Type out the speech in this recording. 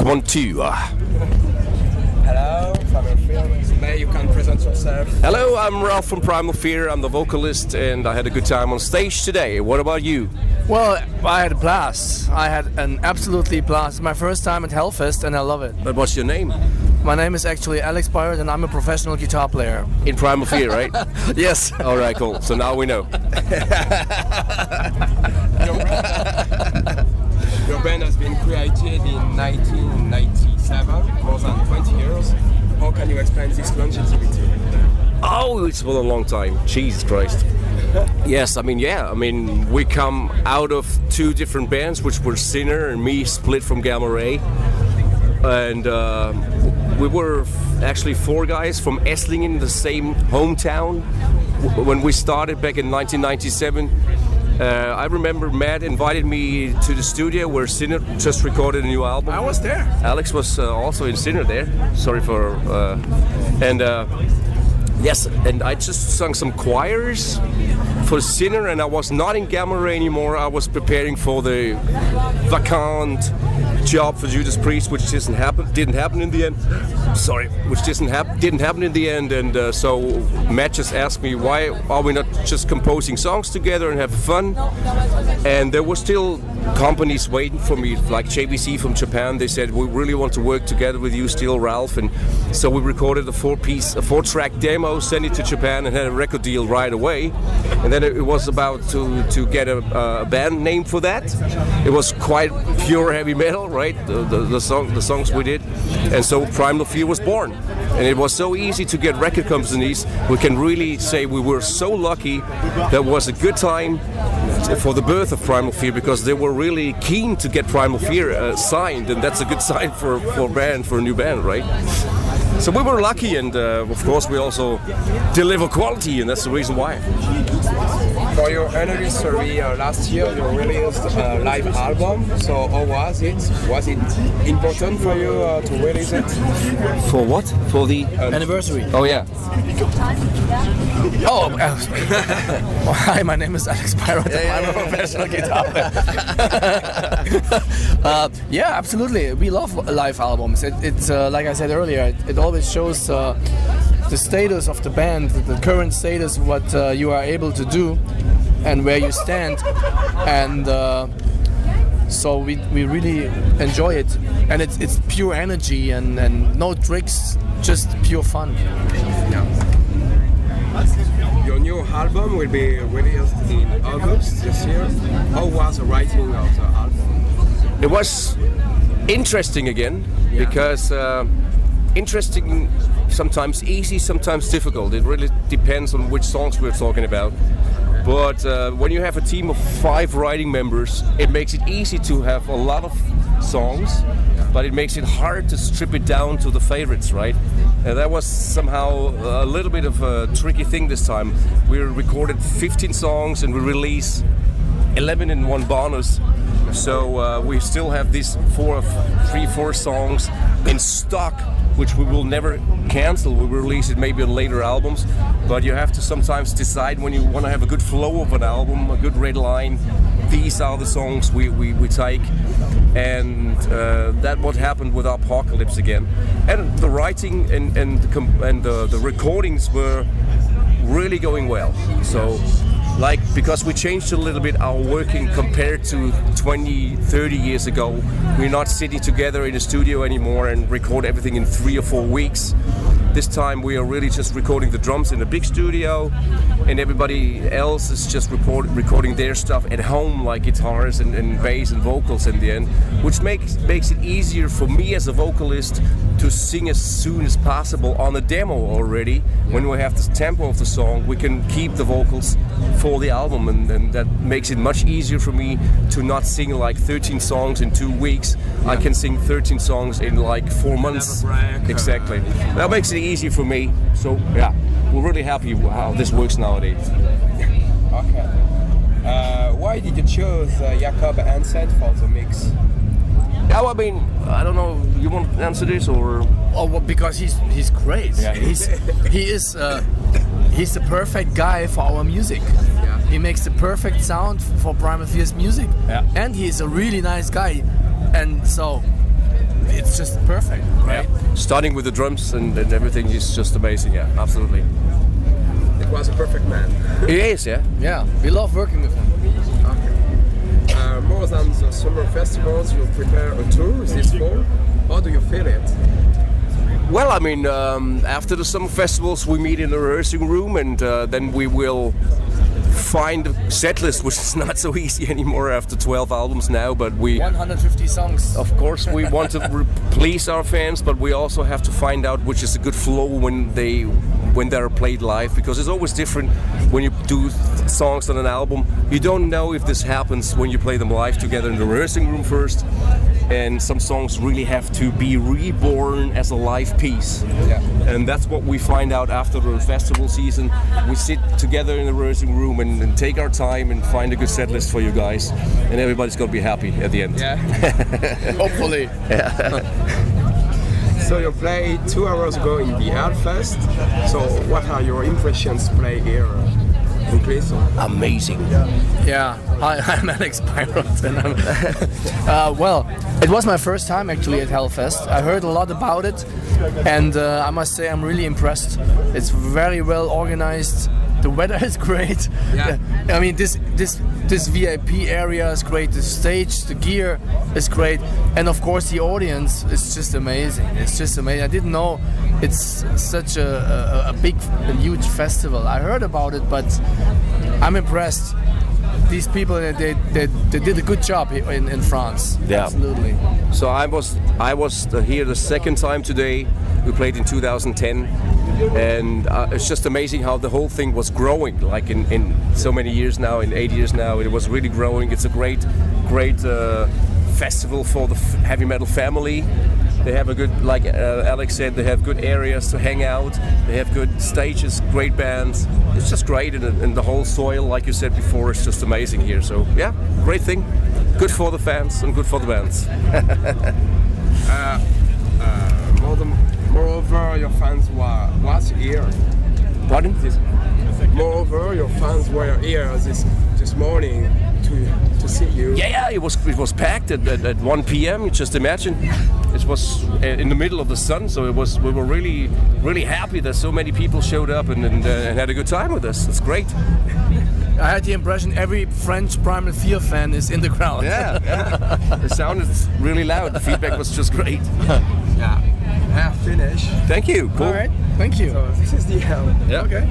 1, 2. Hello, Primal Fear. May you can present yourself. Hello, I'm Ralph from Primal Fear. I'm the vocalist and I had a good time on stage today. What about you? Well, I had a blast. I had an absolutely blast. It's my first time at HELFFEST and I love it. But what's your name? My name is actually Alex Byron and I'm a professional guitar player. In Primal Fear, right? Yes. All right, cool. So now we know. Your band has been created in 1997, more than 20 years. How can you explain this longevity? Oh, it's been a long time. Jesus Christ. Yes, I mean, we come out of two different bands, which were Sinner and me, split from Gamma Ray. And we were actually four guys from Esslingen, the same hometown. When we started back in 1997, I remember Matt invited me to the studio where Sinner just recorded a new album. I was there. Alex was also in Sinner there. Sorry for... Yes, and I just sung some choirs for Sinner, and I was not in Gamma Ray anymore. I was preparing for the vacant job for Judas Priest, which didn't happen in the end. Sorry, which didn't happen in the end. And so Matt just asked me, why are we not just composing songs together and have fun? And there were still companies waiting for me, like JVC from Japan. They said, we really want to work together with you still, Ralph. And so we recorded a four-track demo, sent it to Japan and had a record deal right away. And then it was about to get a band name for that. It was quite pure heavy metal, right? The songs we did. And so Primal Fear was born. And it was so easy to get record companies. We can really say we were so lucky. That was a good time for the birth of Primal Fear, because they were really keen to get Primal Fear signed, and that's a good sign for a new band, right? So we were lucky, and of course we also deliver quality, and that's the reason why. For your anniversary last year, you released a live album. So how was it? Was it important for you to release it? For what? For the Anniversary. Oh yeah. Oh, hi, my name is Alex Byron. I'm a professional guitar player. Yeah, absolutely. We love live albums. It's like I said earlier, it always shows the status of the band, the current status, what you are able to do and where you stand. And so we really enjoy it. And it's pure energy and no tricks, just pure fun. Yeah. Your new album will be released in August this year. How was the writing of the album? It was interesting again, because interesting, sometimes easy, sometimes difficult. It really depends on which songs we're talking about. But when you have a team of 5 writing members, it makes it easy to have a lot of songs, but it makes it hard to strip it down to the favorites, right? And that was somehow a little bit of a tricky thing this time. We recorded 15 songs and we released 11 in one bonus. So we still have these 4 songs in stock, which we will never cancel. We will release it maybe on later albums, but you have to sometimes decide when you want to have a good flow of an album, a good red line. These are the songs we take, and that what happened with Apocalypse again. And the writing and the recordings were really going well. So, because we changed a little bit our working compared to 20, 30 years ago. We're not sitting together in a studio anymore and record everything in 3 or 4 weeks. This time we are really just recording the drums in a big studio, and everybody else is just recording their stuff at home, like guitars and bass and vocals in the end, which makes it easier for me as a vocalist to sing as soon as possible on the demo already. When we have the tempo of the song, we can keep the vocals for the album, and that makes it much easier for me to not sing like 13 songs in 2 weeks. I can sing 13 songs in like 4 months. Exactly. That makes it easy for me. So yeah, we're really happy how this works nowadays. Okay. Why did you choose Jakob Hansen for the mix? Yeah, well, I mean, I don't know. You want to answer this or? Oh, well, because he's great. Yeah. He's the perfect guy for our music. Yeah. He makes the perfect sound for Primal Fear's music. Yeah. And he's a really nice guy. And so it's just perfect, right? Yeah. Starting with the drums and everything is just amazing. Yeah, absolutely. It was a perfect man. It is, yeah. Yeah, we love working with him. Okay. More than the summer festivals, you prepare a tour this fall. How do you feel it? Well, I mean, after the summer festivals, we meet in the rehearsing room, and then we will find a setlist, which is not so easy anymore after 12 albums now. But we, 150 songs. of course, we want to please our fans, but we also have to find out which is a good flow when they're played live, because it's always different when you do songs on an album. You don't know if this happens when you play them live together in the rehearsing room first. And some songs really have to be reborn as a live piece. Yeah. And that's what we find out after the festival season. We sit together in the rehearsing room and take our time and find a good set list for you guys. And everybody's going to be happy at the end. Yeah. Hopefully. So you played 2 hours ago in the Hellfest. So what are your impressions play here? Amazing. Yeah, I'm Alex Pyrot, and well, it was my first time actually at Hellfest. I heard a lot about it, and I must say I'm really impressed. It's very well organized. The weather is great. Yeah. I mean, this VIP area is great. The stage, the gear is great, and of course the audience is just amazing. It's just amazing. I didn't know it's such a big, a huge festival. I heard about it, but I'm impressed. These people, they did a good job in France. Yeah. Absolutely. So I was here the second time today. We played in 2010, and it's just amazing how the whole thing was growing. Like in so many years now, in 8 years now, it was really growing. It's a great festival for the heavy metal family. They have a good, like Alex said, they have good areas to hang out. They have good stages, great bands. It's just great, and the whole soil, like you said before, is just amazing here. So yeah, great thing. Good for the fans and good for the bands. Moreover, your fans was here. Pardon? Moreover, your fans were here this morning to see you. Yeah, it was packed at 1 p.m. Just imagine, it was in the middle of the sun, so we were really happy that so many people showed up and had a good time with us. It's great. I had the impression every French Primal Fear fan is in the crowd. Yeah. The sound is really loud. The feedback was just great. Yeah. Half finished. Thank you. Cool. All right. Thank you. So this is the end. Yeah. Okay.